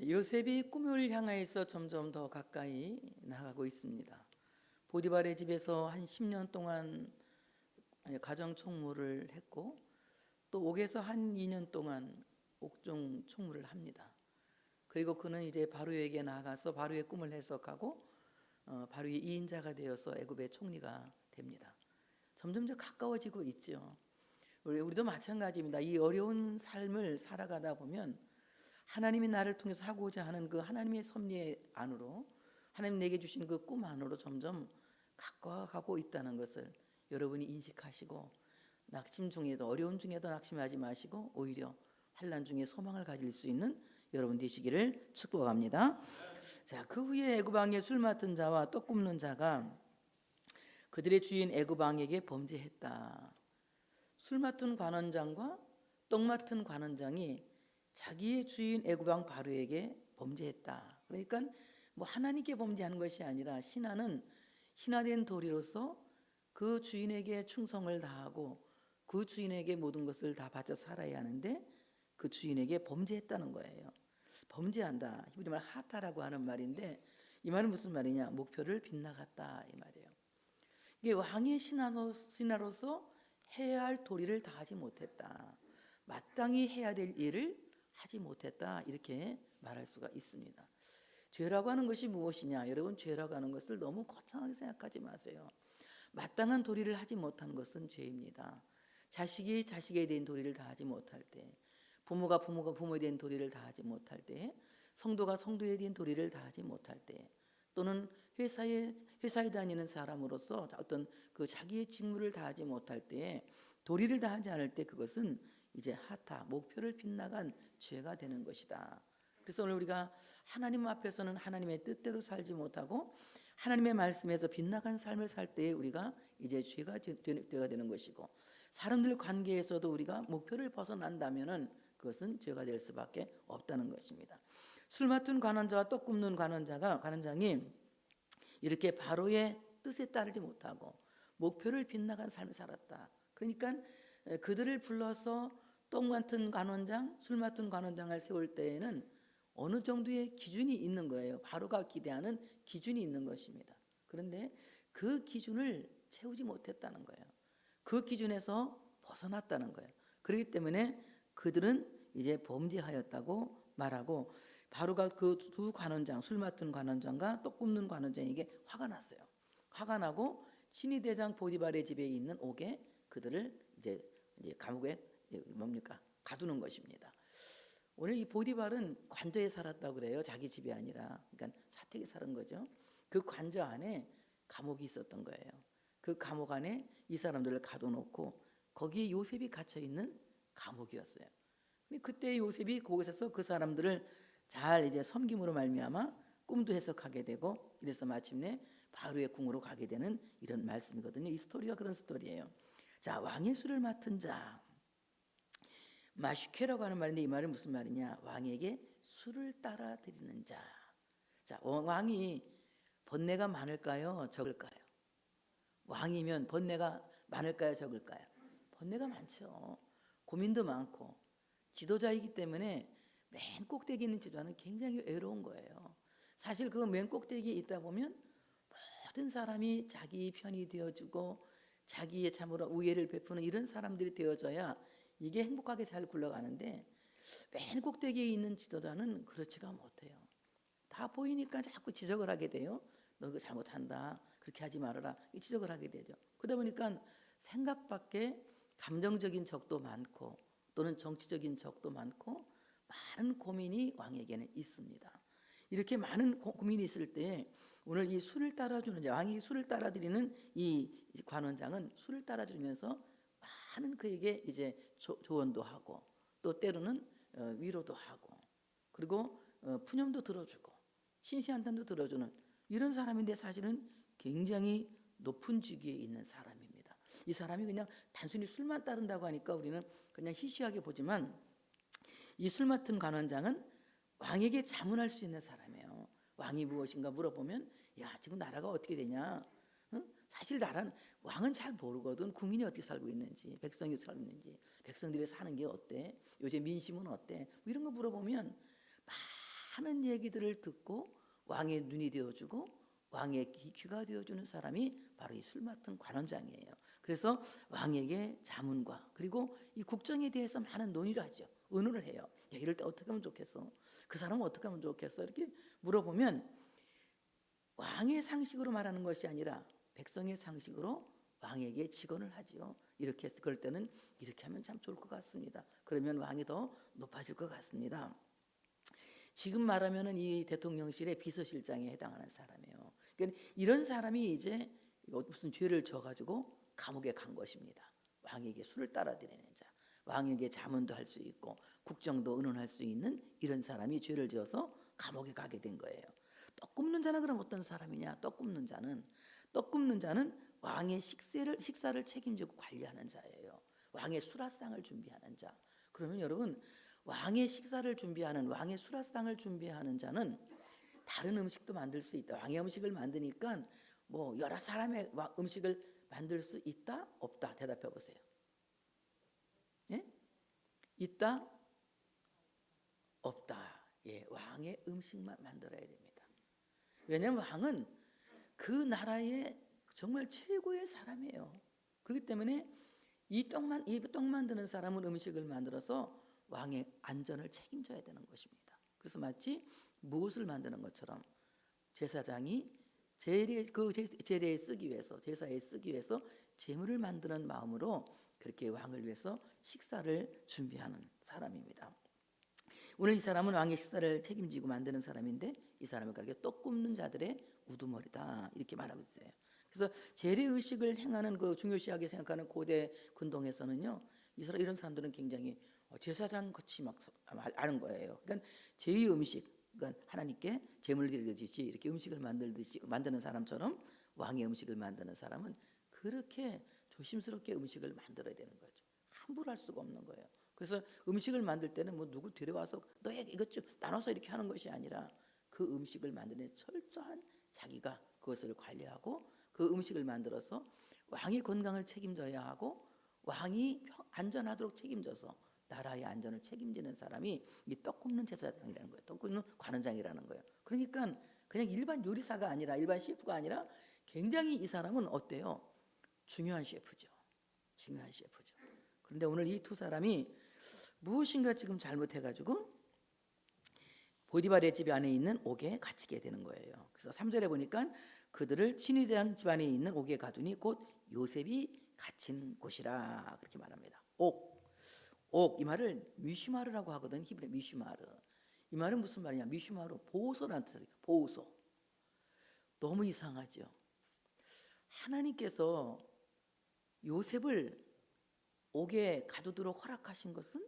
요셉이 꿈을 향하여서 점점 더 가까이 나가고 있습니다. 보디발의 집에서 한 10년 동안 가정 총무를 했고 또 옥에서 한 2년 동안 옥중 총무를 합니다. 그리고 그는 이제 바로에게 나아가서 바로의 꿈을 해석하고 바로의 2인자가 되어서 애굽의 총리가 됩니다. 점점 더 가까워지고 있죠. 우리도 마찬가지입니다. 이 어려운 삶을 살아가다 보면 하나님이 나를 통해서 하고자 하는 그 하나님의 섭리 안으로, 하나님 내게 주신 그 꿈 안으로 점점 가까워가고 있다는 것을 여러분이 인식하시고, 낙심 중에도, 어려운 중에도 낙심하지 마시고 오히려 환난 중에 소망을 가질 수 있는 여러분 되시기를 축복합니다. 자, 그 후에 애굽 왕의 술 맡은 자와 떡 굽는 자가 그들의 주인 애굽 왕에게 범죄했다. 술 맡은 관원장과 떡 맡은 관원장이 자기의 주인 애굽 왕 바로에게 범죄했다. 그러니까 뭐 하나님께 범죄하는 것이 아니라 신하는 신하된 도리로서 그 주인에게 충성을 다하고 그 주인에게 모든 것을 다 바쳐 살아야 하는데 그 주인에게 범죄했다는 거예요. 범죄한다. 히브리 말 하타라고 하는 말인데 이 말은 무슨 말이냐? 목표를 빗나갔다 이 말이에요. 이게 왕의 신하로서 해야 할 도리를 다하지 못했다. 마땅히 해야 될 일을 하지 못했다 이렇게 말할 수가 있습니다. 죄라고 하는 것이 무엇이냐? 여러분, 죄라고 하는 것을 너무 거창하게 생각하지 마세요. 마땅한 도리를 하지 못한 것은 죄입니다. 자식이 자식에 대한 도리를 다하지 못할 때, 부모가 부모에 대한 도리를 다하지 못할 때, 성도가 성도에 대한 도리를 다하지 못할 때, 또는 회사에 다니는 사람으로서 어떤 그 자기의 직무를 다하지 못할 때, 도리를 다하지 않을 때 그것은 이제 하타, 목표를 빗나간 죄가 되는 것이다. 그래서 오늘 우리가 하나님 앞에서는 하나님의 뜻대로 살지 못하고 하나님의 말씀에서 빗나간 삶을 살 때에 우리가 이제 죄가 되는 것이고, 사람들 관계에서도 우리가 목표를 벗어난다면은 그것은 죄가 될 수밖에 없다는 것입니다. 술 맡은 관원자와 떡 굽는 관원장이 이렇게 바로의 뜻에 따르지 못하고 목표를 빗나간 삶을 살았다. 그러니까 그들을 불러서 떡 맡은 관원장, 술 맡은 관원장을 세울 때에는 어느 정도의 기준이 있는 거예요. 바로가 기대하는 기준이 있는 것입니다. 그런데 그 기준을 채우지 못했다는 거예요. 그 기준에서 벗어났다는 거예요. 그렇기 때문에 그들은 이제 범죄하였다고 말하고, 바로가 그 두 관원장, 술 맡은 관원장과 떡 굽는 관원장에게 화가 났어요. 화가 나고 친위 대장 보디발의 집에 있는 옥에 그들을 이제 감옥에 가두는 것입니다. 오늘 이 보디발은 관저에 살았다고 그래요. 자기 집이 아니라. 그러니까 사택에 사는 거죠. 그 관저 안에 감옥이 있었던 거예요. 그 감옥 안에 이 사람들을 가둬놓고 거기에 요셉이 갇혀 있는 감옥이었어요. 그때 요셉이 거기서 그 사람들을 잘 이제 섬김으로 말미암아 꿈도 해석하게 되고, 이래서 마침내 바로의 궁으로 가게 되는 이런 말씀이거든요. 이 스토리가 그런 스토리예요. 자, 왕의 술을 맡은 자, 마슈케라고 하는 말인데 이 말은 무슨 말이냐? 왕에게 술을 따라 드리는 자. 자, 왕이 번뇌가 많을까요? 적을까요? 왕이면 번뇌가 많을까요? 적을까요? 번뇌가 많죠. 고민도 많고, 지도자이기 때문에 맨 꼭대기에 있는 지도자는 굉장히 외로운 거예요. 사실 그 맨 꼭대기에 있다 보면 모든 사람이 자기 편이 되어주고 자기의 참으로 우애를 베푸는 이런 사람들이 되어져야 이게 행복하게 잘 굴러가는데, 맨 꼭대기에 있는 지도자는 그렇지가 못해요. 다 보이니까 자꾸 지적을 하게 돼요. 너 그거 잘못한다, 그렇게 하지 말아라, 지적을 하게 되죠. 그러다 보니까 생각 밖에 감정적인 적도 많고 또는 정치적인 적도 많고 많은 고민이 왕에게는 있습니다. 이렇게 많은 고민이 있을 때 오늘 이 술을 따라주는 자, 왕이 술을 따라드리는 이 관원장은 술을 따라주면서 많은 그에게 이제 조언도 하고 또 때로는 위로도 하고, 그리고 푸념도 들어주고 신시한탄도 들어주는 이런 사람인데, 사실은 굉장히 높은 직위에 있는 사람입니다. 이 사람이 그냥 단순히 술만 따른다고 하니까 우리는 그냥 시시하게 보지만, 이 술 맡은 관원장은 왕에게 자문할 수 있는 사람이에요. 왕이 무엇인가 물어보면, 야, 지금 나라가 어떻게 되냐? 사실 왕은 잘 모르거든. 국민이 어떻게 살고 있는지, 백성이 어떻게 살고 있는지, 백성들이 사는 게 어때? 요새 민심은 어때? 뭐 이런 거 물어보면 많은 얘기들을 듣고 왕의 눈이 되어주고 왕의 귀가 되어주는 사람이 바로 이 술 맡은 관원장이에요. 그래서 왕에게 자문과 그리고 이 국정에 대해서 많은 논의를 하죠. 의논을 해요. 야, 이럴 때 어떻게 하면 좋겠어? 그 사람은 어떻게 하면 좋겠어? 이렇게 물어보면 왕의 상식으로 말하는 것이 아니라 백성의 상식으로 왕에게 직언을 하지요. 이렇게 해서 그럴 때는 이렇게 하면 참 좋을 것 같습니다. 그러면 왕이 더 높아질 것 같습니다. 지금 말하면은 이 대통령실의 비서실장에 해당하는 사람이에요. 그러니까 이런 사람이 이제 무슨 죄를 져가지고 감옥에 간 것입니다. 왕에게 술을 따라드리는 자, 왕에게 자문도 할 수 있고 국정도 의논할 수 있는 이런 사람이 죄를 지어서 감옥에 가게 된 거예요. 떡 굽는 자는 그럼 어떤 사람이냐? 떡 굽는 자는 왕의 식사를 책임지고 관리하는 자예요. 왕의 수라상을 준비하는 자. 그러면 여러분, 왕의 식사를 준비하는, 왕의 수라상을 준비하는 자는 다른 음식도 만들 수 있다. 왕의 음식을 만드니까 뭐 여러 사람의 음식을 만들 수 있다? 없다? 대답해 보세요. 예? 있다? 없다. 예, 왕의 음식만 만들어야 됩니다. 왜냐하면 왕은 그 나라의 정말 최고의 사람이에요. 그렇기 때문에 이 떡 만드는 사람은 음식을 만들어서 왕의 안전을 책임져야 되는 것입니다. 그래서 마치 무엇을 만드는 것처럼 제사장이 제사에 쓰기 위해서 제물을 만드는 마음으로 그렇게 왕을 위해서 식사를 준비하는 사람입니다. 오늘 이 사람은 왕의 식사를 책임지고 만드는 사람인데 이 사람을 그렇게 떡 굽는 자들의 우두머리다 이렇게 말하고 있어요. 그래서 재래의식을 행하는 그 중요시하게 생각하는 고대 근동에서는요, 이런 사람들은 굉장히 제사장 같이 막 아는 거예요. 그러니까 제2 음식, 그러니까 하나님께 제물을 드리듯이 이렇게 음식을 만드는 사람처럼 왕의 음식을 만드는 사람은 그렇게 조심스럽게 음식을 만들어야 되는 거죠. 함부로 할 수가 없는 거예요. 그래서 음식을 만들 때는 뭐 누구 데려와서 너에게 이것 좀 나눠서 이렇게 하는 것이 아니라 그 음식을 만드는 철저한 자기가 그것을 관리하고 그 음식을 만들어서 왕의 건강을 책임져야 하고 왕이 안전하도록 책임져서 나라의 안전을 책임지는 사람이 이 떡 굽는 제사장이라는 거예요. 떡 굽는 관원장이라는 거예요. 그러니까 그냥 일반 요리사가 아니라 일반 셰프가 아니라 굉장히 이 사람은 어때요? 중요한 셰프죠. 중요한 셰프죠. 그런데 오늘 이 두 사람이 무엇인가 지금 잘못해가지고 보디발의 집 안에 있는 옥에 갇히게 되는 거예요. 그래서 3절에 보니까 그들을 친위대왕 집안에 있는 옥에 가두니 곧 요셉이 갇힌 곳이라 그렇게 말합니다. 옥, 이 말을 미슈마르라고 하거든. 히브리 미슈마르. 이 말은 무슨 말이냐? 미슈마르, 보호소라는 뜻이에요. 보호소. 너무 이상하죠. 하나님께서 요셉을 옥에 가두도록 허락하신 것은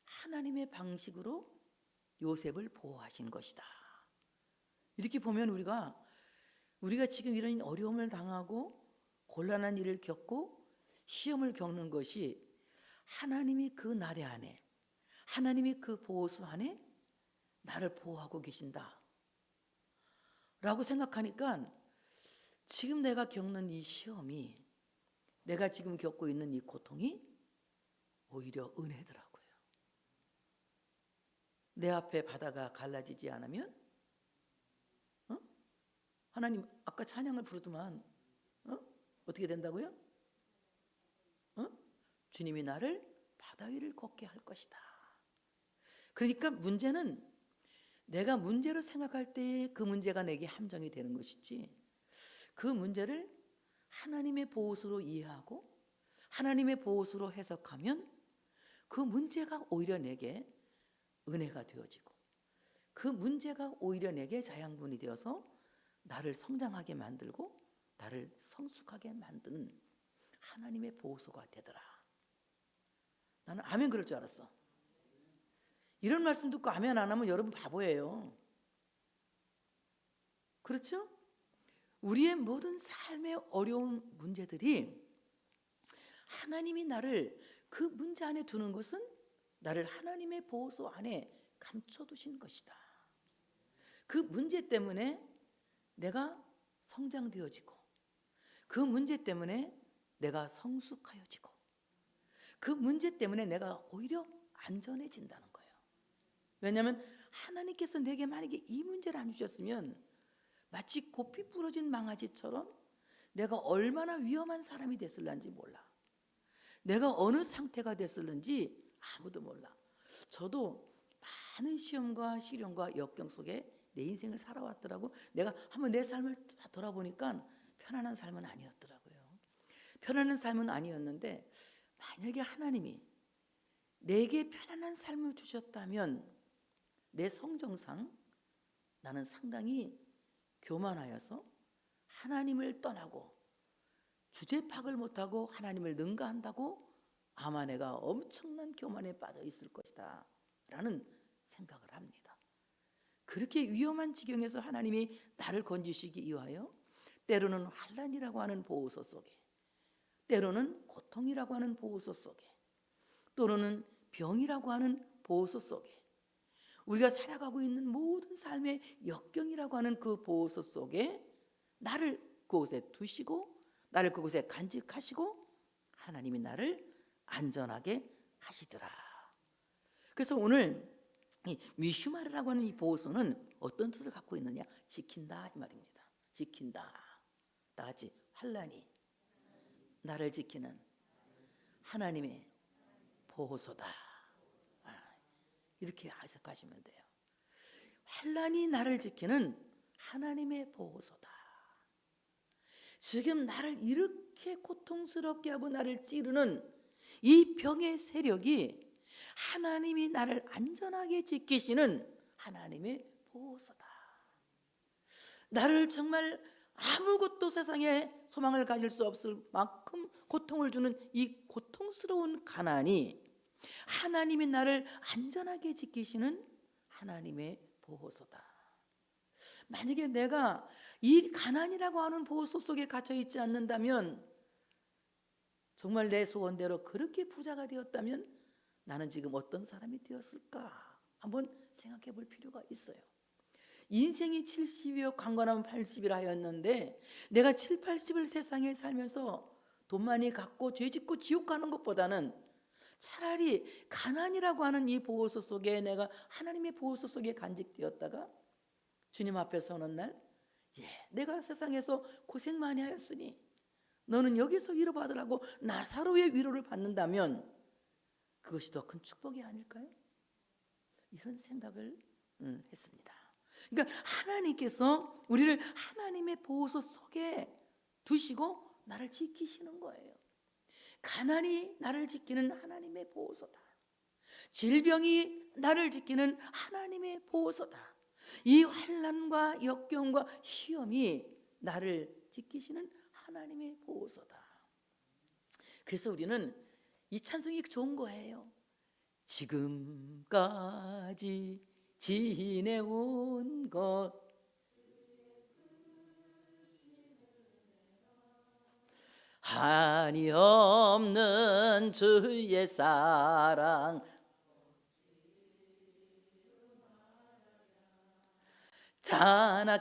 하나님의 방식으로 요셉을 보호하신 것이다. 이렇게 보면 우리가 지금 이런 어려움을 당하고 곤란한 일을 겪고 시험을 겪는 것이 하나님이 그 나래 안에, 하나님이 그 보호소 안에 나를 보호하고 계신다 라고 생각하니까 지금 내가 겪는 이 시험이, 내가 지금 겪고 있는 이 고통이 오히려 은혜더라고요. 내 앞에 바다가 갈라지지 않으면 하나님 아까 찬양을 부르더만 어떻게 된다고요? 주님이 나를 바다 위를 걷게 할 것이다. 그러니까 문제는 내가 문제로 생각할 때 그 문제가 내게 함정이 되는 것이지, 그 문제를 하나님의 보호소로 이해하고 하나님의 보호소로 해석하면 그 문제가 오히려 내게 은혜가 되어지고 그 문제가 오히려 내게 자양분이 되어서 나를 성장하게 만들고 나를 성숙하게 만드는 하나님의 보호소가 되더라. 나는 아멘 그럴 줄 알았어. 이런 말씀 듣고 아멘 안 하면 여러분 바보예요. 그렇죠? 우리의 모든 삶의 어려운 문제들이 하나님이 나를 그 문제 안에 두는 것은 나를 하나님의 보호소 안에 감춰두신 것이다. 그 문제 때문에 내가 성장되어지고 그 문제 때문에 내가 성숙하여지고 그 문제 때문에 내가 오히려 안전해진다는 거예요. 왜냐하면 하나님께서 내게 만약에 이 문제를 안 주셨으면 마치 고삐 부러진 망아지처럼 내가 얼마나 위험한 사람이 됐을런지 몰라. 내가 어느 상태가 됐을는지 아무도 몰라. 저도 많은 시험과 시련과 역경 속에 내 인생을 살아왔더라고. 내가 한번 내 삶을 돌아보니까 편안한 삶은 아니었더라고요. 편안한 삶은 아니었는데 만약에 하나님이 내게 편안한 삶을 주셨다면 내 성정상 나는 상당히 교만하여서 하나님을 떠나고 주제 파악을 못하고 하나님을 능가한다고 아마 내가 엄청난 교만에 빠져 있을 것이다 라는 생각을 합니다. 그렇게 위험한 지경에서 하나님이 나를 건지시기 위하여 때로는 환난이라고 하는 보호소 속에, 때로는 고통이라고 하는 보호소 속에, 또는 병이라고 하는 보호소 속에, 우리가 살아가고 있는 모든 삶의 역경이라고 하는 그 보호소 속에 나를 그곳에 두시고 나를 그곳에 간직하시고 하나님이 나를 안전하게 하시더라. 그래서 오늘 이 미슈마르라고 하는 이 보호소는 어떤 뜻을 갖고 있느냐? 지킨다 이 말입니다. 지킨다. 다 같이 환난이 나를 지키는 하나님의 보호소다. 이렇게 해석하시면 돼요. 환난이 나를 지키는 하나님의 보호소다. 지금 나를 이렇게 고통스럽게 하고 나를 찌르는 이 병의 세력이 하나님이 나를 안전하게 지키시는 하나님의 보호소다. 나를 정말 아무것도 세상에 소망을 가질 수 없을 만큼 고통을 주는 이 고통스러운 가난이 하나님이 나를 안전하게 지키시는 하나님의 보호소다. 만약에 내가 이 가난이라고 하는 보호소 속에 갇혀 있지 않는다면, 정말 내 소원대로 그렇게 부자가 되었다면 나는 지금 어떤 사람이 되었을까 한번 생각해 볼 필요가 있어요. 인생이 70이요 강건하면 80이라 하였는데 내가 7, 80을 세상에 살면서 돈 많이 갖고 죄 짓고 지옥 가는 것보다는 차라리 가난이라고 하는 이 보호소 속에 내가 하나님의 보호소 속에 간직되었다가 주님 앞에 서는 날, 내가 세상에서 고생 많이 하였으니 너는 여기서 위로받으라고 나사로의 위로를 받는다면 그것이 더 큰 축복이 아닐까요? 이런 생각을 했습니다. 그러니까 하나님께서 우리를 하나님의 보호소 속에 두시고 나를 지키시는 거예요. 가난이 나를 지키는 하나님의 보호소다. 질병이 나를 지키는 하나님의 보호소다. 이 환난과 역경과 시험이 나를 지키시는 하나님의 보호소다. 그래서 우리는 이 찬송이 좋은 거예요. 지금까지 지내온 것 한이 없는 주의 사랑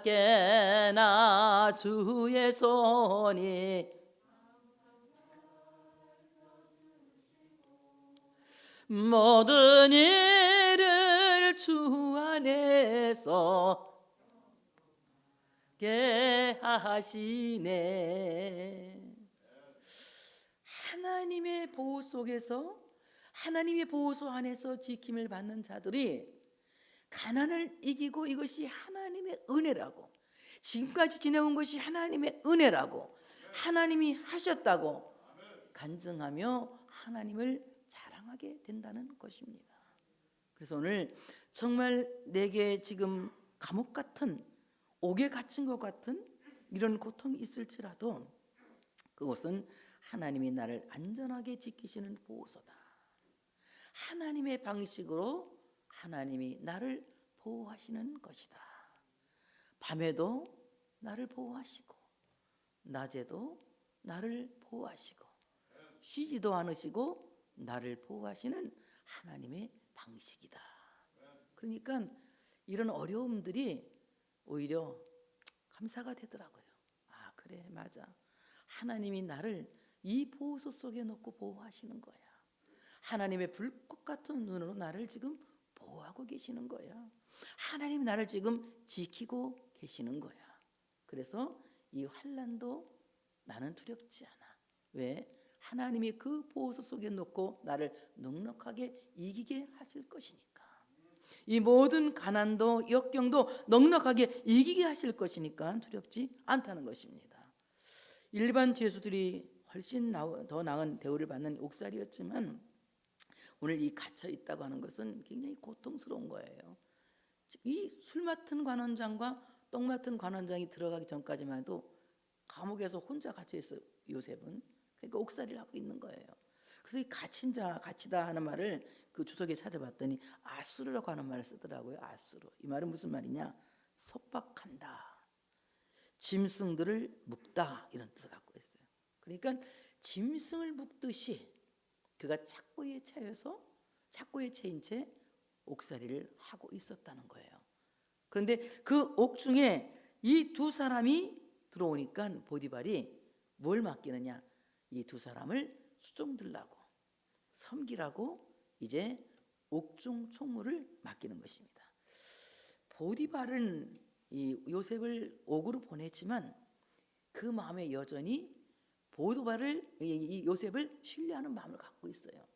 자나깨나 주의 손이 모든 일을 주 안에서 게 하시네. 하나님의 보호 속에서, 하나님의 보호소 안에서 지킴을 받는 자들이 가난을 이기고 이것이 하나님의 은혜라고, 지금까지 지내온 것이 하나님의 은혜라고, 하나님이 하셨다고 간증하며 하나님을 자랑하게 된다는 것입니다. 그래서 오늘 정말 내게 지금 감옥 같은, 옥에 갇힌 것 같은 이런 고통이 있을지라도 그것은 하나님이 나를 안전하게 지키시는 보호소다. 하나님의 방식으로 하나님이 나를 보호하시는 것이다. 밤에도 나를 보호하시고 낮에도 나를 보호하시고 쉬지도 않으시고 나를 보호하시는 하나님의 방식이다. 그러니까 이런 어려움들이 오히려 감사가 되더라고요. 아, 그래, 맞아. 하나님이 나를 이 보호소 속에 놓고 보호하시는 거야. 하나님의 불꽃 같은 눈으로 나를 지금 보호하고 계시는 거야. 하나님이 나를 지금 지키고 계시는 거야. 그래서 이 환난도 나는 두렵지 않아. 왜? 하나님이 그 보호소 속에 놓고 나를 넉넉하게 이기게 하실 것이니까. 이 모든 가난도 역경도 넉넉하게 이기게 하실 것이니까 두렵지 않다는 것입니다. 일반 죄수들이 훨씬 더 나은 대우를 받는 옥살이였지만 오늘 이 갇혀 있다고 하는 것은 굉장히 고통스러운 거예요. 이 술 맡은 관원장과 떡 맡은 관원장이 들어가기 전까지만 해도 감옥에서 혼자 갇혀 있어 요셉은. 그러니까 옥살이를 하고 있는 거예요. 그래서 이 갇힌 자, 갇히다 하는 말을 그 주석에 찾아봤더니 아수르라고 하는 말을 쓰더라고요. 아수르. 이 말은 무슨 말이냐? 속박한다, 짐승들을 묶다, 이런 뜻을 갖고 있어요. 그러니까 짐승을 묶듯이 그가 착고에 차인 채 옥살이를 하고 있었다는 거예요. 그런데 그 옥중에 이 두 사람이 들어오니까 보디발이 뭘 맡기느냐? 이 두 사람을 수종들라고, 섬기라고 이제 옥중 총무를 맡기는 것입니다. 보디발은 이 요셉을 옥으로 보냈지만 그 마음에 여전히 보디발을, 이 요셉을 신뢰하는 마음을 갖고 있어요.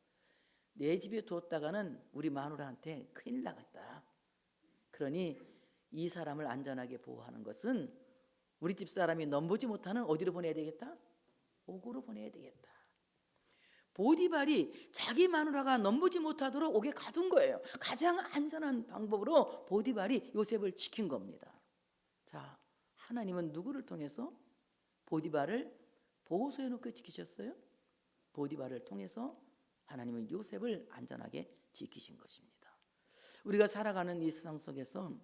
내 집에 두었다가는 우리 마누라한테 큰일 나겠다. 그러니 이 사람을 안전하게 보호하는 것은 우리 집 사람이 넘보지 못하는 어디로 보내야 되겠다? 옥으로 보내야 되겠다. 보디발이 자기 마누라가 넘보지 못하도록 옥에 가둔 거예요. 가장 안전한 방법으로 보디발이 요셉을 지킨 겁니다. 자, 하나님은 누구를 통해서 보디발을 보호소에 놓고 지키셨어요? 보디발을 통해서 하나님은 요셉을 안전하게 지키신 것입니다. 우리가 살아가는 이 세상 속에서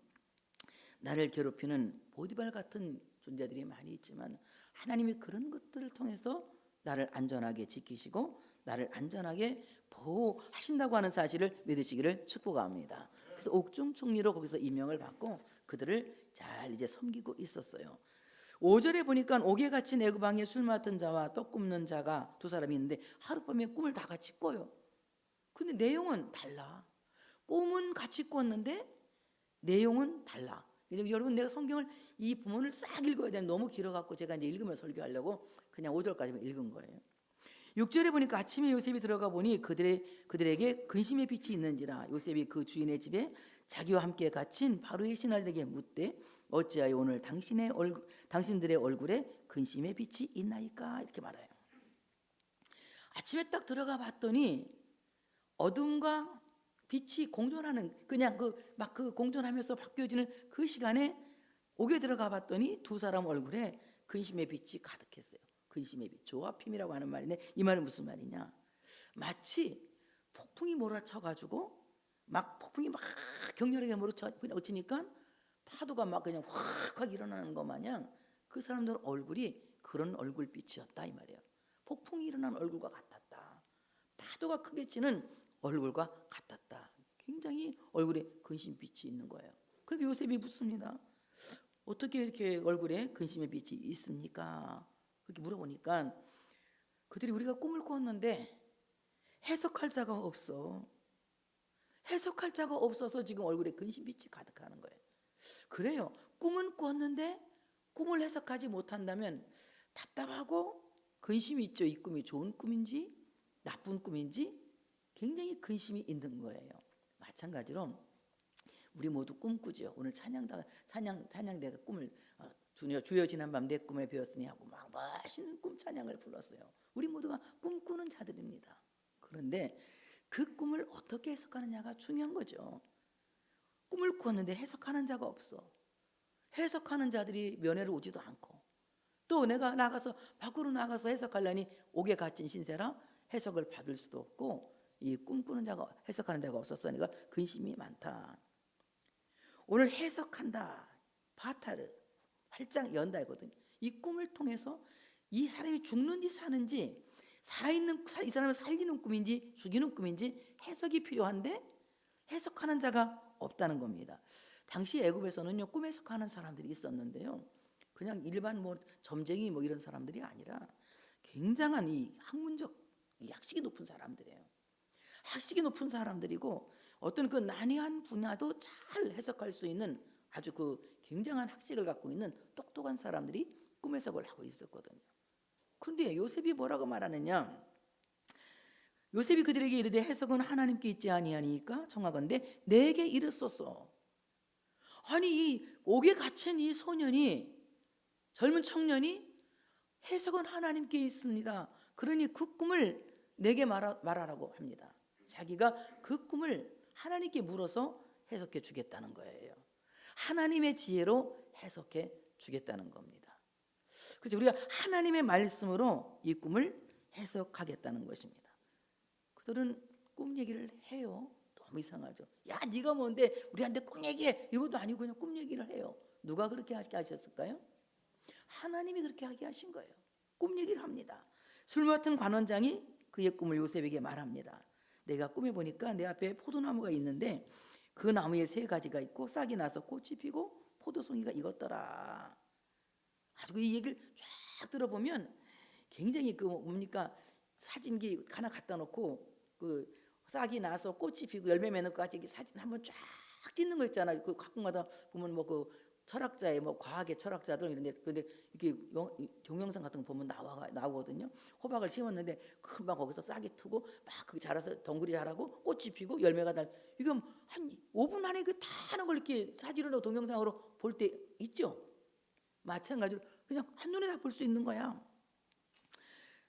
나를 괴롭히는 보디발 같은 존재들이 많이 있지만 하나님이 그런 것들을 통해서 나를 안전하게 지키시고 나를 안전하게 보호하신다고 하는 사실을 믿으시기를 축복합니다. 그래서 옥중 총리로 거기서 임명을 받고 그들을 잘 이제 섬기고 있었어요. 5절에 보니까 옥에 갇힌 애굽왕의 술 맡은 자와 떡 굽는 자가 두 사람이 있는데 하룻밤에 꿈을 다 같이 꿔요. 근데 내용은 달라. 꿈은 같이 꿨는데 내용은 달라. 여러분, 내가 성경을 이 부분을 싹 읽어야 되는데 너무 길어갖고 제가 이제 읽으면 설교하려고 그냥 5절까지만 읽은 거예요. 6절에 보니까 아침에 요셉이 들어가 보니 그들에게 근심의 빛이 있는지라. 요셉이 그 주인의 집에 자기와 함께 갇힌 바로의 신하들에게 묻되 어찌하여 오늘 당신들의 얼굴에 근심의 빛이 있나이까? 이렇게 말해요. 아침에 딱 들어가 봤더니 어둠과 빛이 공존하는, 그냥 그 공존하면서 바뀌어지는 그 시간에 옥에 들어가 봤더니 두 사람 얼굴에 근심의 빛이 가득했어요. 근심의 빛, 조아핌이라고 하는 말인데 이 말은 무슨 말이냐? 마치 폭풍이 몰아쳐가지고 폭풍이 막 격렬하게 몰아치니까 파도가 막 그냥 확 일어나는 것 마냥 그 사람들 얼굴이 그런 얼굴빛이었다, 이 말이에요. 폭풍이 일어난 얼굴과 같았다. 파도가 크게 치는 얼굴과 같았다. 굉장히 얼굴에 근심빛이 있는 거예요. 그러니까 요셉이 묻습니다. 어떻게 이렇게 얼굴에 근심의 빛이 있습니까? 그렇게 물어보니까 그들이 우리가 꿈을 꿨는데 해석할 자가 없어. 해석할 자가 없어서 지금 얼굴에 근심빛이 가득하는 거예요. 그래요. 꿈은 꿨는데 꿈을 해석하지 못한다면 답답하고 근심이 있죠. 이 꿈이 좋은 꿈인지 나쁜 꿈인지 굉장히 근심이 있는 거예요. 마찬가지로 우리 모두 꿈꾸죠. 오늘 찬양대가 꿈을 주여 지난밤 내 꿈에 배웠으니 하고 막 멋있는 꿈 찬양을 불렀어요. 우리 모두가 꿈꾸는 자들입니다. 그런데 그 꿈을 어떻게 해석하느냐가 중요한 거죠. 꿈을 꾸었는데 해석하는 자가 없어. 해석하는 자들이 면회를 오지도 않고 또 내가 밖으로 나가서 해석하려니 옥에 갇힌 신세라 해석을 받을 수도 없고 이 꿈꾸는 자가, 해석하는 자가 없었으니까 근심이 많다. 오늘 해석한다, 바타르, 활짝 연다 이거든요. 이 꿈을 통해서 이 사람이 죽는지 사는지, 이 사람을 살리는 꿈인지 죽이는 꿈인지 해석이 필요한데 해석하는 자가 없다는 겁니다. 당시 애굽에서는요, 꿈 해석하는 사람들이 있었는데요, 그냥 일반 점쟁이 이런 사람들이 아니라 굉장한 이 학문적 학식이 높은 사람들이에요. 학식이 높은 사람들이고 어떤 그 난해한 분야도 잘 해석할 수 있는 아주 그 굉장한 학식을 갖고 있는 똑똑한 사람들이 꿈 해석을 하고 있었거든요. 그런데 요셉이 뭐라고 말하느냐? 요셉이 그들에게 이르되 해석은 하나님께 있지 아니하니까 청하건대 내게 이르소서. 아니 이 옥에 갇힌 이 소년이, 젊은 청년이 해석은 하나님께 있습니다. 그러니 그 꿈을 내게 말하라고 합니다. 자기가 그 꿈을 하나님께 물어서 해석해 주겠다는 거예요. 하나님의 지혜로 해석해 주겠다는 겁니다. 그래서 우리가 하나님의 말씀으로 이 꿈을 해석하겠다는 것입니다. 그들은 꿈 얘기를 해요. 너무 이상하죠. 야, 네가 뭔데 우리한테 꿈 얘기해. 이것도 아니고 그냥 꿈 얘기를 해요. 누가 그렇게 하게 하셨을까요? 하나님이 그렇게 하게 하신 거예요. 꿈 얘기를 합니다. 술 맡은 관원장이 그의 꿈을 요셉에게 말합니다. 내가 꿈에 보니까 내 앞에 포도나무가 있는데 그 나무에 3가지가 있고 싹이 나서 꽃이 피고 포도송이가 익었더라. 아주 이 얘기를 쫙 들어보면 굉장히 그 뭡니까, 사진기 하나 갖다 놓고 그 싹이 나서 꽃이 피고 열매 맺는 것까지 사진 한번 쫙 찍는 거 있잖아요. 그 가끔마다 보면 뭐 그 철학자의 뭐 과학의 철학자들 이런데, 그런데 이렇게 동영상 같은 거 보면 나오거든요. 호박을 심었는데 금방 거기서 싹이 트고 막 그게 자라서 덩굴이 자라고 꽃이 피고 열매가 달. 이거 한 5분 안에 그 다 하는 걸 이렇게 사진으로 동영상으로 볼 때 있죠. 마찬가지로 그냥 한눈에 다 볼 수 있는 거야.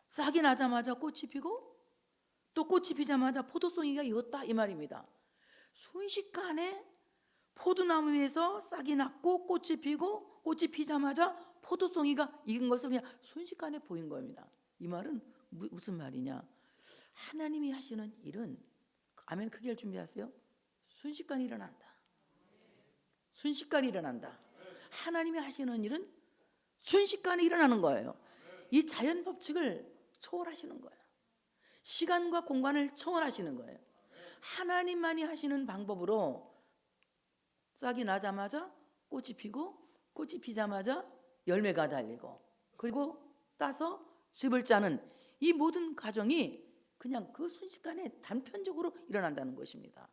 싹이 나자마자 꽃이 피고 또 꽃이 피자마자 포도송이가 익었다 이 말입니다. 순식간에 포도나무에서 싹이 났고 꽃이 피고 꽃이 피자마자 포도송이가 익은 것을 그냥 순식간에 보인 겁니다. 이 말은 무슨 말이냐? 하나님이 하시는 일은, 아멘 크게 할 준비하세요. 순식간에 일어난다. 순식간에 일어난다. 하나님이 하시는 일은 순식간에 일어나는 거예요. 이 자연 법칙을 초월하시는 거예요. 시간과 공간을 초월하시는 거예요. 하나님만이 하시는 방법으로 싹이 나자마자 꽃이 피고 꽃이 피자마자 열매가 달리고 그리고 따서 즙을 짜는 이 모든 과정이 그냥 그 순식간에 단편적으로 일어난다는 것입니다.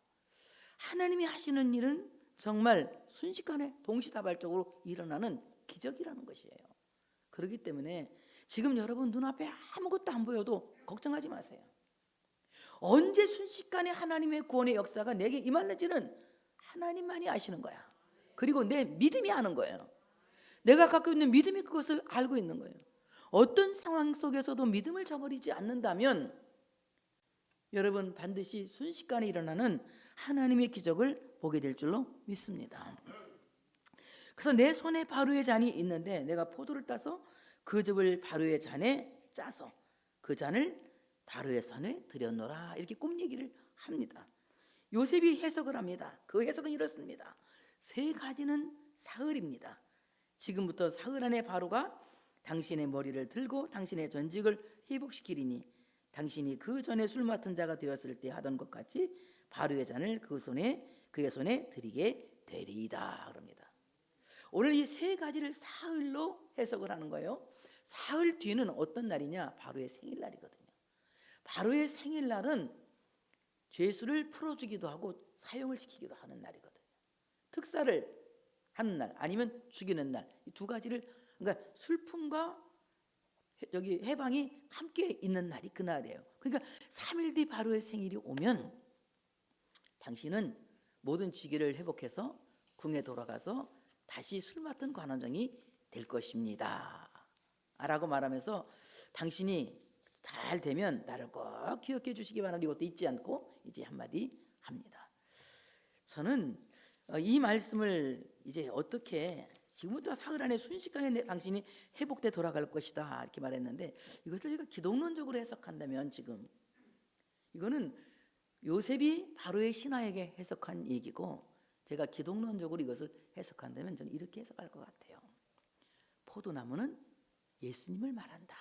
하나님이 하시는 일은 정말 순식간에 동시다발적으로 일어나는 기적이라는 것이에요. 그렇기 때문에 지금 여러분 눈앞에 아무것도 안 보여도 걱정하지 마세요. 언제 순식간에 하나님의 구원의 역사가 내게 임할는지는 하나님만이 아시는 거야. 그리고 내 믿음이 아는 거예요. 내가 갖고 있는 믿음이 그것을 알고 있는 거예요. 어떤 상황 속에서도 믿음을 저버리지 않는다면 여러분 반드시 순식간에 일어나는 하나님의 기적을 보게 될 줄로 믿습니다. 그래서 내 손에 바로의 잔이 있는데 내가 포도를 따서 그 즙을 바로의 잔에 짜서 그 잔을 바로의 손에 들여놓으라. 이렇게 꿈 얘기를 합니다. 요셉이 해석을 합니다. 그 해석은 이렇습니다. 3가지는 사흘입니다. 지금부터 사흘 안에 바로가 당신의 머리를 들고 당신의 전직을 회복시키리니 당신이 그 전에 술 맡은 자가 되었을 때 하던 것 같이 바로의 잔을 그의 손에 드리게 되리이다 그럽니다. 오늘 이 3가지를 사흘로 해석을 하는 거예요. 사흘 뒤는 어떤 날이냐? 바로의 생일날이거든요. 바로의 생일날은 죄수를 풀어주기도 하고 사형을 시키기도 하는 날이거든요. 특사를 하는 날 아니면 죽이는 날, 이 2가지를, 그러니까 슬픔과 여기 해방이 함께 있는 날이 그날이에요. 그러니까 3일 뒤 바로의 생일이 오면 당신은 모든 직위를 회복해서 궁에 돌아가서 다시 술 맡은 관원장이 될 것입니다 라고 말하면서 당신이 잘 되면 나를 꼭 기억해 주시기 바랍니다. 이것도 잊지 않고 이제 한마디 합니다. 저는 이 말씀을 이제 어떻게 지금부터 사흘 안에 순식간에 당신이 회복돼 돌아갈 것이다 이렇게 말했는데, 이것을 제가 기독론적으로 해석한다면 지금 이거는 요셉이 바로의 신하에게 해석한 얘기고, 제가 기독론적으로 이것을 해석한다면 저는 이렇게 해석할 것 같아요. 포도나무는 예수님을 말한다.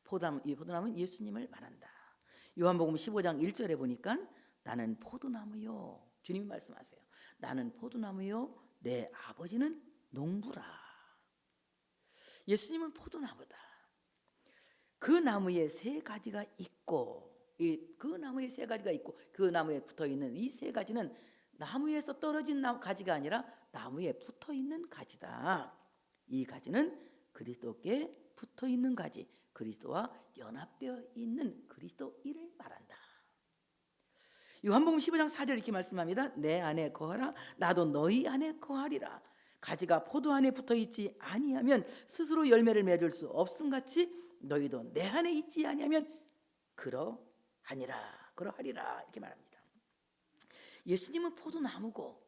포도나무는 예수님을 말한다. 요한복음 15장 1절에 보니까 나는 포도나무요, 주님이 말씀하세요. 나는 포도나무요 내 아버지는 농부라. 예수님은 포도나무다. 그 나무에 3가지가 있고 그 나무에 세 가지가 있고 그 나무에 붙어 있는 이 세 가지는 나무에서 떨어진 가지가 아니라 나무에 붙어 있는 가지다. 이 가지는 그리스도께 붙어 있는 가지, 그리스도와 연합되어 있는 그리스도인을 말한다. 요한복음 15장 4절 이렇게 말씀합니다. 내 안에 거하라 나도 너희 안에 거하리라. 가지가 포도 안에 붙어 있지 아니하면 스스로 열매를 맺을 수 없음같이 너희도 내 안에 있지 아니하면 그러하리라 이렇게 말합니다. 예수님은 포도나무고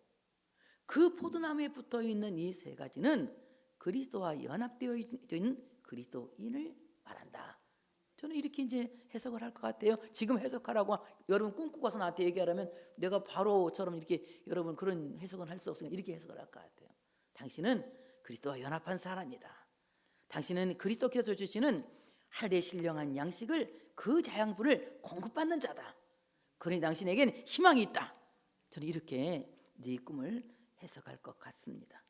그 포도나무에 붙어 있는 이 세 가지는 그리스도와 연합되어 있는 그리스도인을 말한다. 저는 이렇게 이제 해석을 할 것 같아요. 지금 해석하라고 여러분 꿈꾸고 와서 나한테 얘기하라면 내가 바로처럼 이렇게 여러분 그런 해석은 할 수 없으니까 이렇게 해석을 할 것 같아요. 당신은 그리스도와 연합한 사람이다. 당신은 그리스도께서 주시는 하늘의 신령한 양식을 그 자양분을 공급받는 자다. 그러니 당신에게는 희망이 있다. 저는 이렇게 네 꿈을 해석할 것 같습니다.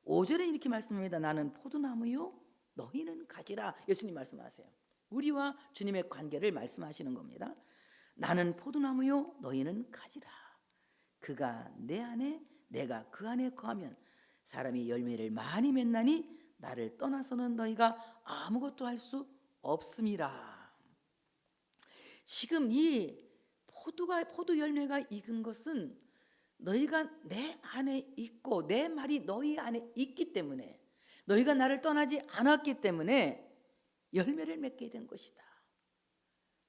5절에 이렇게 말씀합니다. 나는 포도나무요 너희는 가지라. 예수님 말씀하세요. 우리와 주님의 관계를 말씀하시는 겁니다. 나는 포도나무요 너희는 가지라. 그가 내 안에 내가 그 안에 거하면 사람이 열매를 많이 맺나니 나를 떠나서는 너희가 아무것도 할 수 없음이라. 지금 이 포도 열매가 익은 것은 너희가 내 안에 있고 내 말이 너희 안에 있기 때문에, 너희가 나를 떠나지 않았기 때문에 열매를 맺게 된 것이다.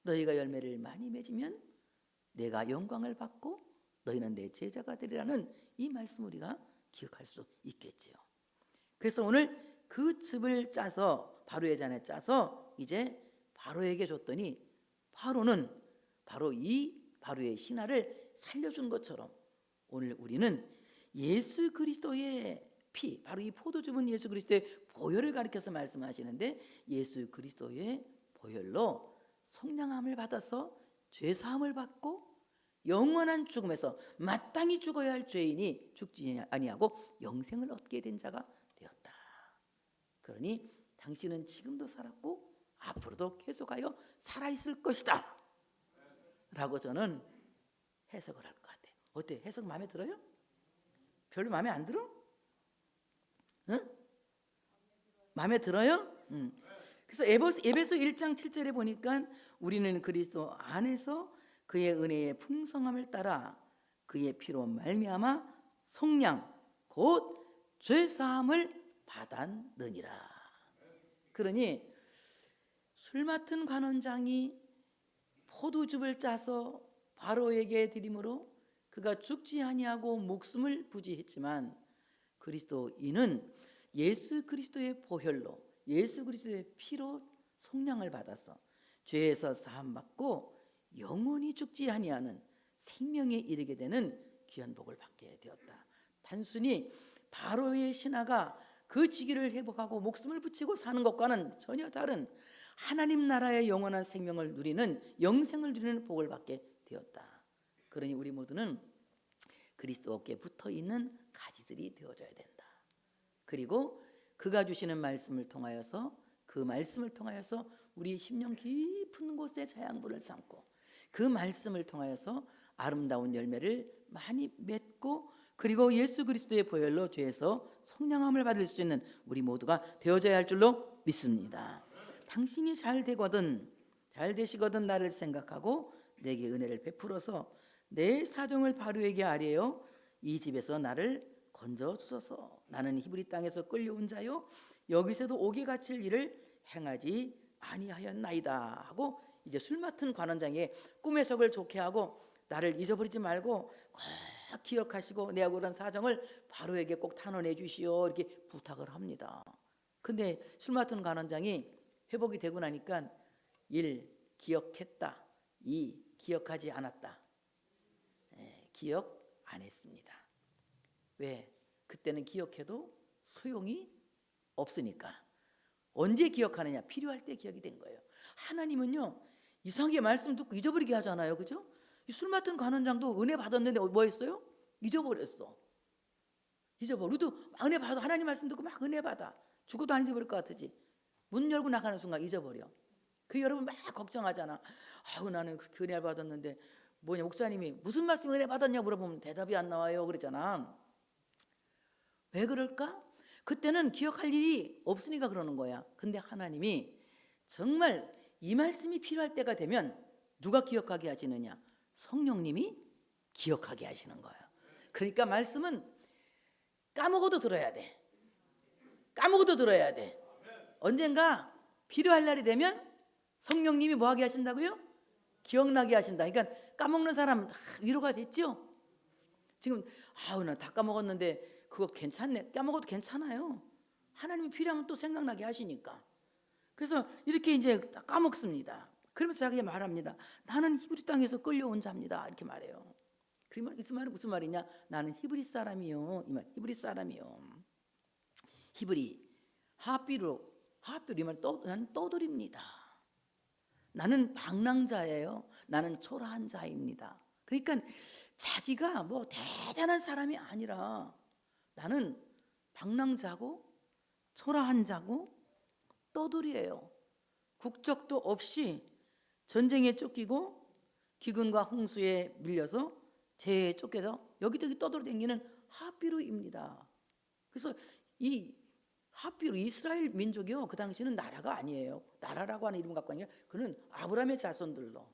너희가 열매를 많이 맺으면 내가 영광을 받고 너희는 내 제자가 되리라는 이 말씀 우리가 기억할 수 있겠지요. 그래서 오늘 그 즙을 짜서 바로의 잔에 짜서 이제 바로에게 줬더니 바로는 바로 이 바로의 신화를 살려준 것처럼 오늘 우리는 예수 그리스도의 피, 바로 이 포도즙은 예수 그리스도의 보혈을 가리켜서 말씀하시는데 예수 그리스도의 보혈로 성량함을 받아서 죄사함을 받고 영원한 죽음에서 마땅히 죽어야 할 죄인이 죽지 아니하고 영생을 얻게 된 자가 되었다. 그러니 당신은 지금도 살았고 앞으로도 계속하여 살아있을 것이다 라고 저는 해석을 할 것 같아요. 어때요? 해석 마음에 들어요? 별로 마음에 안 들어? 응? 마음에 들어요? 그래서 에베소 1장 7절에 보니까 우리는 그리스도 안에서 그의 은혜의 풍성함을 따라 그의 피로 말미암아 속량 곧 죄사함을 받았느니라. 그러니 술 맡은 관원장이 포도즙을 짜서 바로에게 드림으로 그가 죽지 아니하고 목숨을 부지했지만 그리스도인은 예수 그리스도의 보혈로 예수 그리스도의 피로 속량을 받아서 죄에서 사함 받고 영원히 죽지 아니하는 생명에 이르게 되는 귀한 복을 받게 되었다. 단순히 바로의 신하가 그 직위를 회복하고 목숨을 붙이고 사는 것과는 전혀 다른 하나님 나라의 영원한 생명을 누리는 영생을 누리는 복을 받게 되었다. 그러니 우리 모두는 그리스도께 붙어 있는 가지들이 되어져야 된다. 그리고 그가 주시는 말씀을 통하여서 그 말씀을 통하여서 우리 심령 깊은 곳에 자양분을 삼고 그 말씀을 통하여서 아름다운 열매를 많이 맺고 그리고 예수 그리스도의 보혈로 죄에서 속량함을 받을 수 있는 우리 모두가 되어져야 할 줄로 믿습니다. 당신이 잘 되거든 잘 되시거든 나를 생각하고 내게 은혜를 베풀어서 내 사정을 바로에게 아뢰어 이 집에서 나를 건져 주소서. 나는 히브리 땅에서 끌려온 자요 여기서도 옥에 갇힐 일을 행하지 아니하였나이다 하고 이제 술 맡은 관원장의 꿈 해석을 좋게 하고 나를 잊어버리지 말고 꼭 기억하시고 내가 그런 사정을 바로에게 꼭 탄원해 주시오 이렇게 부탁을 합니다. 근데 술 맡은 관원장이 회복이 되고 나니까 1. 기억했다 2. 기억하지 않았다. 기억 안 했습니다. 왜? 그때는 기억해도 소용이 없으니까. 언제 기억하느냐? 필요할 때 기억이 된 거예요. 하나님은요 이상하게 말씀 듣고 잊어버리게 하잖아요. 그죠? 술 맡은 관원장도 은혜 받았는데 뭐 했어요? 잊어버렸어. 우리도 은혜 받아. 하나님 말씀 듣고 막 은혜 받아. 죽어도 안 잊어버릴 것 같으지. 문 열고 나가는 순간 잊어버려. 그 여러분 막 걱정하잖아. 아우 나는 그렇게 은혜 받았는데 뭐냐 목사님이 무슨 말씀 은혜 받았냐 물어보면 대답이 안 나와요 그랬잖아. 왜 그럴까? 그때는 기억할 일이 없으니까 그러는 거야. 근데 하나님이 정말 이 말씀이 필요할 때가 되면 누가 기억하게 하시느냐? 성령님이 기억하게 하시는 거예요. 그러니까 말씀은 까먹어도 들어야 돼. 까먹어도 들어야 돼. 언젠가 필요할 날이 되면 성령님이 뭐 하게 하신다고요? 기억나게 하신다. 그러니까 까먹는 사람은 다 위로가 됐죠. 지금 아우 나 다 까먹었는데 그거 괜찮네. 까먹어도 괜찮아요. 하나님이 필요하면 또 생각나게 하시니까. 그래서 이렇게 이제 까먹습니다. 그러면서 자기가 말합니다. 나는 히브리 땅에서 끌려온 자입니다. 이렇게 말해요. 그러면 이 말은 무슨 말이냐? 나는 히브리 사람이요. 이 말, 히브리 사람이요. 히브리 하비로 이 말 나는 떠돌입니다. 나는 방랑자예요. 나는 초라한 자입니다. 그러니까 자기가 뭐 대단한 사람이 아니라 나는 방랑자고 초라한 자고 떠돌이에요. 국적도 없이 전쟁에 쫓기고 기근과 홍수에 밀려서 재해에 쫓겨서 여기저기 떠돌아다니는 하비루입니다. 그래서 이 하비루 이스라엘 민족이요 그 당시는 나라가 아니에요. 나라라고 하는 이름 갖고 아니라 그는 아브라함의 자손들로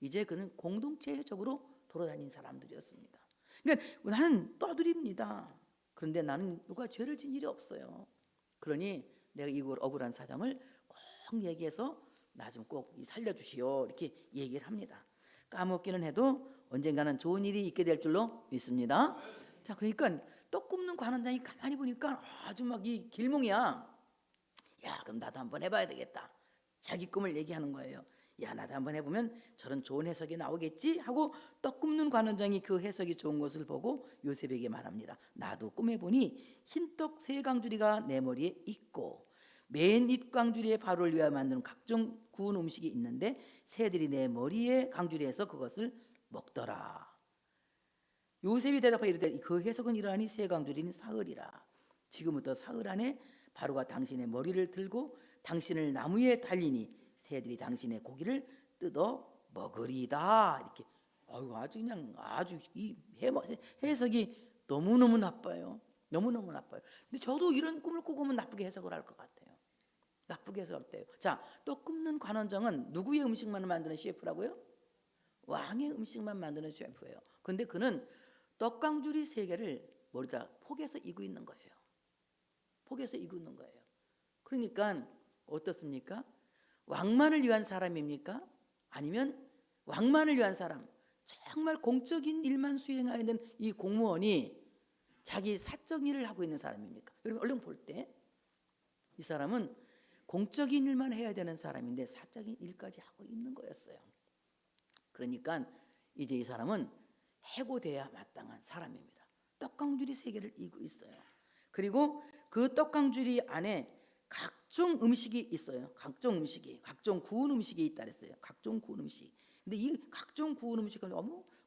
이제 그는 공동체적으로 돌아다닌 사람들이었습니다. 그러니까 나는 떠돌입니다. 그런데 나는 누가 죄를 진 일이 없어요. 그러니 내가 이 억울한 사정을 꼭 얘기해서 나 좀 꼭 살려주시오 이렇게 얘기를 합니다. 까먹기는 해도 언젠가는 좋은 일이 있게 될 줄로 믿습니다. 자, 그러니까 떡 굽는 관원장이 가만히 보니까 아주 막 이 길몽이야. 야, 그럼 나도 한번 해봐야 되겠다. 자기 꿈을 얘기하는 거예요. 야, 나도 한번 해보면 저런 좋은 해석이 나오겠지 하고 떡 굽는 관원장이 그 해석이 좋은 것을 보고 요셉에게 말합니다. 나도 꿈에 보니 흰떡 세 강주리가 내 머리에 있고 맨 윗강주리에 바로를 위하여 만드는 각종 구운 음식이 있는데 새들이 내 머리에 강주리에서 그것을 먹더라. 요셉이 대답하여 이르되 그 해석은 이러하니 세 강주리는 사흘이라. 지금부터 사흘 안에 바로가 당신의 머리를 들고 당신을 나무에 달리니 새들이 당신의 고기를 뜯어 먹으리다. 이렇게 아주 그냥 아주 이 해석이 너무너무 나빠요. 너무너무 나빠요. 근데 저도 이런 꿈을 꾸고 오면 나쁘게 해석을 할 것 같아요. 나쁘게 해석할 때요. 자, 떡 굽는 관원장은 누구의 음식만 만드는 셰프라고요? 왕의 음식만 만드는 셰프예요. 근데 그는 떡강주리 세 개를 머리다 포개서 이고 있는 거예요. 포개서 이고 있는 거예요. 그러니까 어떻습니까? 왕만을 위한 사람입니까? 아니면 왕만을 위한 사람, 정말 공적인 일만 수행해야 되는 이 공무원이 자기 사적 일을 하고 있는 사람입니까? 여러분 얼른 볼 때 이 사람은 공적인 일만 해야 되는 사람인데 사적인 일까지 하고 있는 거였어요. 그러니까 이제 이 사람은 해고돼야 마땅한 사람입니다. 떡강주리 세 개를 이고 있어요. 그리고 그 떡강주리 안에 각종 음식이 있어요. 각종 구운 음식이 있다 그랬어요. 각종 구운 음식. 근데 이 각종 구운 음식은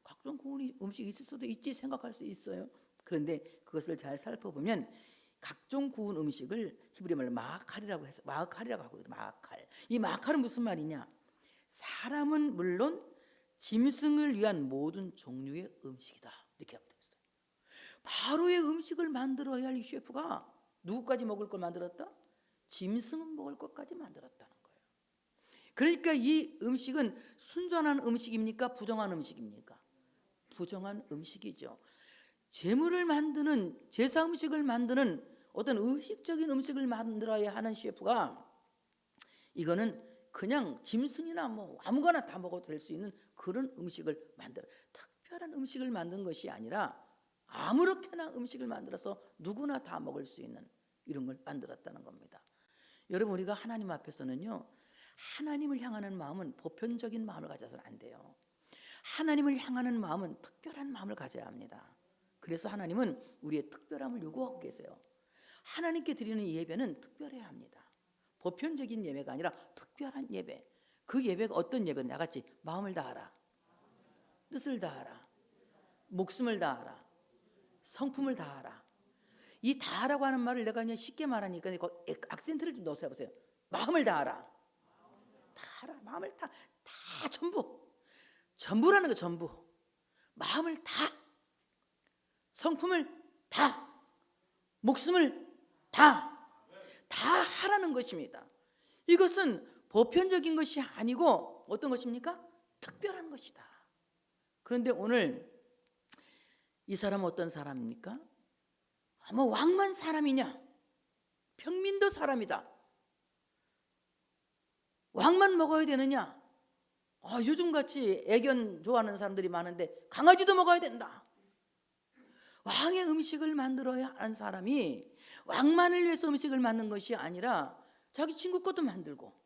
각종 구운 음식이 있을 수도 있지 생각할 수 있어요. 그런데 그것을 잘 살펴보면 각종 구운 음식을 히브리 말로 마칼이라고 해서 마칼이라고 하고 있어요. 마칼. 이 마칼은 무슨 말이냐? 사람은 물론 짐승을 위한 모든 종류의 음식이다. 이렇게 되어 있어요. 바로의 음식을 만들어야 할 이 셰프가 누구까지 먹을 걸 만들었다? 짐승은 먹을 것까지 만들었다는 거예요. 그러니까 이 음식은 순전한 음식입니까? 부정한 음식입니까? 부정한 음식이죠. 제물을 만드는 제사 음식을 만드는 어떤 의식적인 음식을 만들어야 하는 셰프가 이거는 그냥 짐승이나 뭐 아무거나 다 먹어도 될 수 있는 그런 음식을 만들어 특별한 음식을 만든 것이 아니라 아무렇게나 음식을 만들어서 누구나 다 먹을 수 있는 이런 걸 만들었다는 겁니다. 여러분 우리가 하나님 앞에서는요 하나님을 향하는 마음은 보편적인 마음을 가져서는 안 돼요. 하나님을 향하는 마음은 특별한 마음을 가져야 합니다. 그래서 하나님은 우리의 특별함을 요구하고 계세요. 하나님께 드리는 예배는 특별해야 합니다. 보편적인 예배가 아니라 특별한 예배. 그 예배가 어떤 예배는 나같이 마음을 다하라, 뜻을 다하라, 목숨을 다하라, 성품을 다하라. 이 다하라고 하는 말을 내가 그냥 쉽게 말하니까 악센트를 좀 넣어서 해보세요. 마음을 다하라. 다하라. 마음을 다 전부라는 거 전부. 마음을 다, 성품을 다, 목숨을 다 하라는 것입니다. 이것은 보편적인 것이 아니고 어떤 것입니까? 특별한 것이다. 그런데 오늘 이 사람은 어떤 사람입니까? 뭐 왕만 사람이냐? 평민도 사람이다. 왕만 먹어야 되느냐? 요즘같이 애견 좋아하는 사람들이 많은데 강아지도 먹어야 된다. 왕의 음식을 만들어야 하는 사람이 왕만을 위해서 음식을 만든 것이 아니라 자기 친구 것도 만들고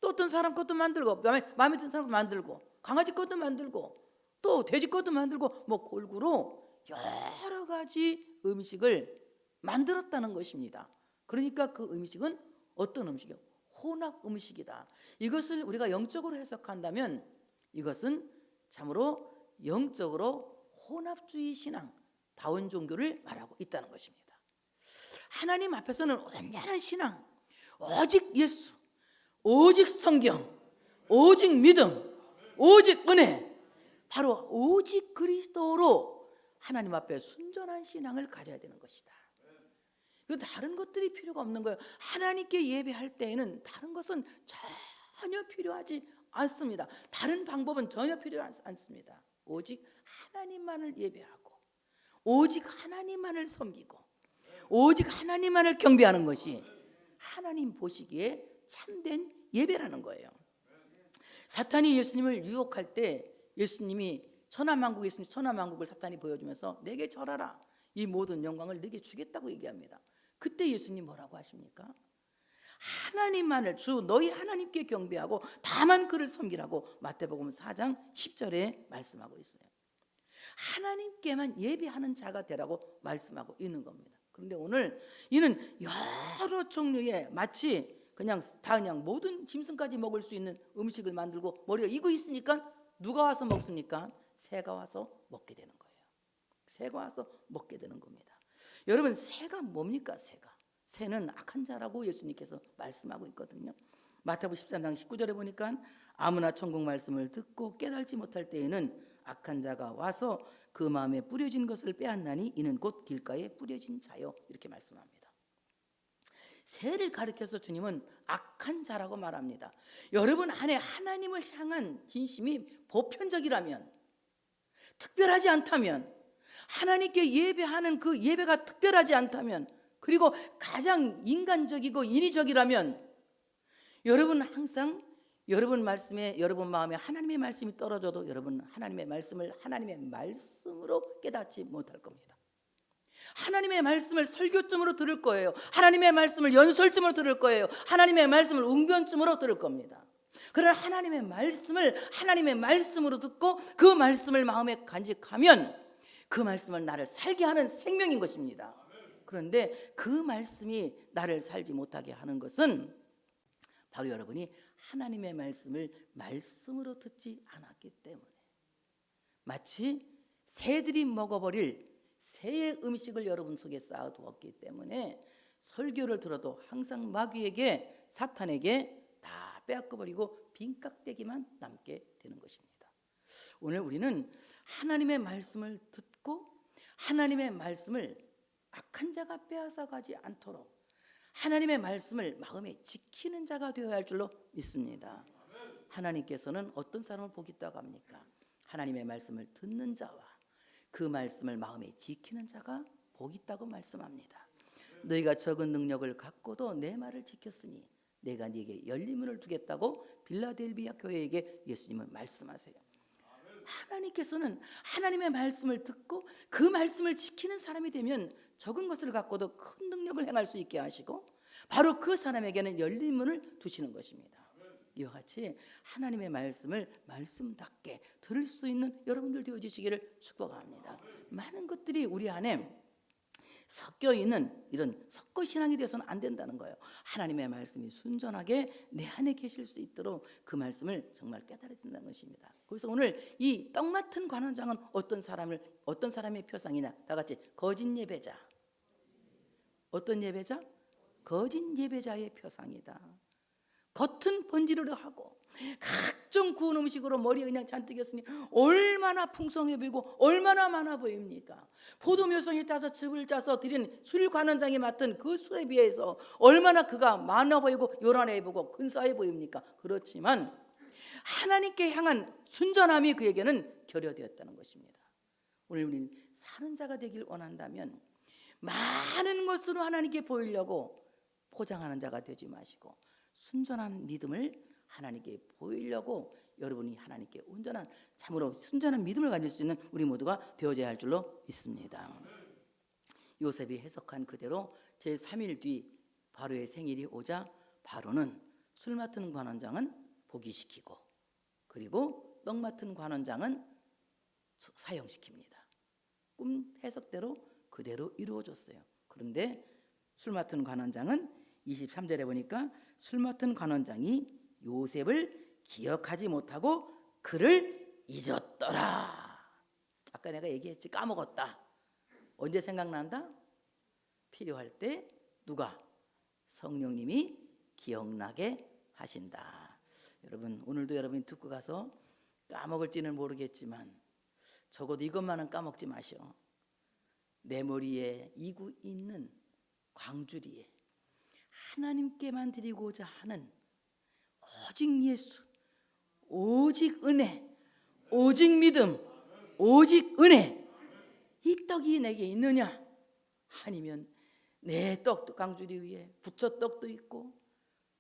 또 어떤 사람 것도 만들고 마음에 드는 사람 것도 만들고 강아지 것도 만들고 또 돼지 것도 만들고 뭐 골고루 여러 가지 음식을 만들었다는 것입니다. 그러니까 그 음식은 어떤 음식이요? 혼합 음식이다. 이것을 우리가 영적으로 해석한다면 이것은 참으로 영적으로 혼합주의 신앙, 다원 종교를 말하고 있다는 것입니다. 하나님 앞에서는 온전한 신앙, 오직 예수, 오직 성경, 오직 믿음, 오직 은혜, 바로 오직 그리스도로 하나님 앞에 순전한 신앙을 가져야 되는 것이다. 다른 것들이 필요가 없는 거예요. 하나님께 예배할 때에는 다른 것은 전혀 필요하지 않습니다. 다른 방법은 전혀 필요하지 않습니다. 오직 하나님만을 예배하고 오직 하나님만을 섬기고 오직 하나님만을 경배하는 것이 하나님 보시기에 참된 예배라는 거예요. 사탄이 예수님을 유혹할 때 예수님이 천하만국에 있으니 천하만국을 사탄이 보여주면서 내게 절하라, 이 모든 영광을 내게 주겠다고 얘기합니다. 그때 예수님 뭐라고 하십니까? 하나님만을 주 너희 하나님께 경배하고 다만 그를 섬기라고 마태복음 4장 10절에 말씀하고 있어요. 하나님께만 예배하는 자가 되라고 말씀하고 있는 겁니다. 그런데 오늘 이는 여러 종류의 마치 그냥 모든 짐승까지 먹을 수 있는 음식을 만들고 머리가 이거 있으니까 누가 와서 먹습니까? 새가 와서 먹게 되는 거예요. 새가 와서 먹게 되는 겁니다. 여러분, 새가 뭡니까? 새는 악한 자라고 예수님께서 말씀하고 있거든요. 마태복음 13장 19절에 보니까 아무나 천국 말씀을 듣고 깨달지 못할 때에는 악한 자가 와서 그 마음에 뿌려진 것을 빼앗나니 이는 곧 길가에 뿌려진 자요, 이렇게 말씀합니다. 새를 가리켜서 주님은 악한 자라고 말합니다. 여러분 안에 하나님을 향한 진심이 보편적이라면, 특별하지 않다면, 하나님께 예배하는 그 예배가 특별하지 않다면, 그리고 가장 인간적이고 인위적이라면 여러분 항상 여러분 말씀에, 여러분 마음에 하나님의 말씀이 떨어져도 여러분 하나님의 말씀을 하나님의 말씀으로 깨닫지 못할 겁니다. 하나님의 말씀을 설교쯤으로 들을 거예요. 하나님의 말씀을 연설쯤으로 들을 거예요. 하나님의 말씀을 웅변쯤으로 들을 겁니다. 그러나 하나님의 말씀을 하나님의 말씀으로 듣고 그 말씀을 마음에 간직하면 그 말씀은 나를 살게 하는 생명인 것입니다. 그런데 그 말씀이 나를 살지 못하게 하는 것은 바로 여러분이 하나님의 말씀을 말씀으로 듣지 않았기 때문에, 마치 새들이 먹어버릴 새의 음식을 여러분 속에 쌓아두었기 때문에 설교를 들어도 항상 마귀에게, 사탄에게 다 빼앗겨버리고 빈깍대기만 남게 되는 것입니다. 오늘 우리는 하나님의 말씀을 듣고 하나님의 말씀을 악한 자가 빼앗아가지 않도록 하나님의 말씀을 마음에 지키는 자가 되어야 할 줄로 믿습니다. 하나님께서는 어떤 사람을 복 있다고 합니까? 하나님의 말씀을 듣는 자와 그 말씀을 마음에 지키는 자가 복 있다고 말씀합니다. 너희가 적은 능력을 갖고도 내 말을 지켰으니 내가 네게 열린 문을 두겠다고 빌라델비아 교회에게 예수님은 말씀하세요. 하나님께서는 하나님의 말씀을 듣고 그 말씀을 지키는 사람이 되면 적은 것을 갖고도 큰 능력을 행할 수 있게 하시고 바로 그 사람에게는 열린 문을 두시는 것입니다. 이와 같이 하나님의 말씀을 말씀답게 들을 수 있는 여러분들 되어주시기를 축복합니다. 많은 것들이 우리 안에 섞여 있는 이런 섞어신앙이 되어서는 안 된다는 거예요. 하나님의 말씀이 순전하게 내 안에 계실 수 있도록 그 말씀을 정말 깨달아야 된다는 것입니다. 그래서 오늘 이 떡 맡은 관원장은 어떤 사람의 표상이냐? 다 같이 거짓 예배자. 어떤 예배자? 거짓 예배자의 표상이다. 겉은 번지르르 하고 각종 구운 음식으로 머리에 그냥 잔뜩 였으니 얼마나 풍성해 보이고 얼마나 많아 보입니까? 포도묘송이 따서 즙을 짜서 드린 술 관원장이 맡은 그 술에 비해서 얼마나 그가 많아 보이고 요란해 보이고 근사해 보입니까? 그렇지만 하나님께 향한 순전함이 그에게는 결여되었다는 것입니다. 오늘 우리는 사는 자가 되길 원한다면 많은 것으로 하나님께 보이려고 포장하는 자가 되지 마시고 순전한 믿음을 하나님께 보이려고 여러분이 하나님께 온전한 참으로 순전한 믿음을 가질 수 있는 우리 모두가 되어져야 할 줄로 믿습니다. 요셉이 해석한 그대로 제3일 뒤 바로의 생일이 오자 바로는 술 맡은 관원장은 복위시키고 그리고 떡 맡은 관원장은 사형시킵니다. 꿈 해석대로 그대로 이루어졌어요. 그런데 술 맡은 관원장은 23절에 보니까 술 맡은 관원장이 요셉을 기억하지 못하고 그를 잊었더라. 아까 내가 얘기했지, 까먹었다. 언제 생각난다? 필요할 때 누가? 성령님이 기억나게 하신다. 여러분, 오늘도 여러분이 듣고 가서 까먹을지는 모르겠지만 적어도 이것만은 까먹지 마시오. 내 머리에 이고 있는 광주리에 하나님께만 드리고자 하는 오직 예수, 오직 은혜, 오직 믿음, 오직 은혜, 이 떡이 내게 있느냐? 아니면 내 떡도 강주리 위에 부처떡도 있고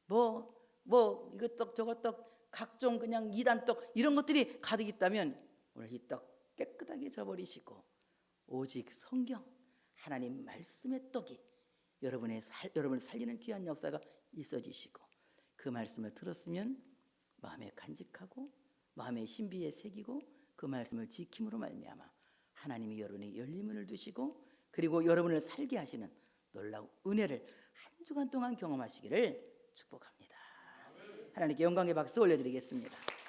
뭐 이거 떡 저거 떡 각종 그냥 이단떡 이런 것들이 가득 있다면 오늘 이 떡 깨끗하게 져버리시고 오직 성경 하나님 말씀의 떡이 여러분을 살리는 귀한 역사가 있어지시고 그 말씀을 들었으면 마음에 간직하고 마음의 신비에 새기고 그 말씀을 지킴으로 말미암아 하나님이 여러분의 열림을 두시고 그리고 여러분을 살게 하시는 놀라운 은혜를 한 주간 동안 경험하시기를 축복합니다. 하나님께 영광의 박수 올려드리겠습니다.